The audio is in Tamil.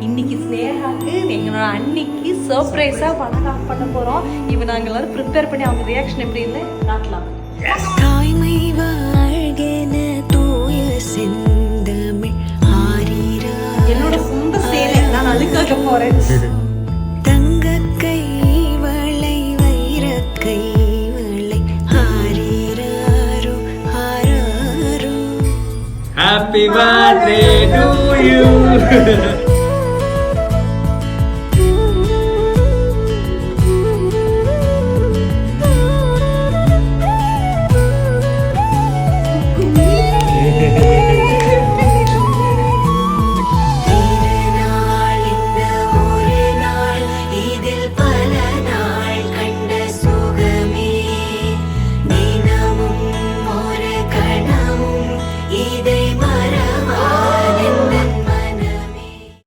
இன்னைக்கு ஸ்னேகாக்கு எங்களோட அன்னைக்கு சர்ப்ரைஸா வணக்கம் பண்ண போறோம். இப்போ நாங்க எல்லாரும் ப்ரிப்பேர் பண்ணி அவங்க ரியாக்ஷன் எப்படி இருந்து காட்டலாம். தாய்மை வாழ்கென தூய செந்தமிழ் ஆரீரா என்னோட சொந்த சேலை நான் அதுக்காக போறேன். தங்க கை வளை வைர கை வளை ஆரீராரோ ஆராரோ. Happy birthday to you.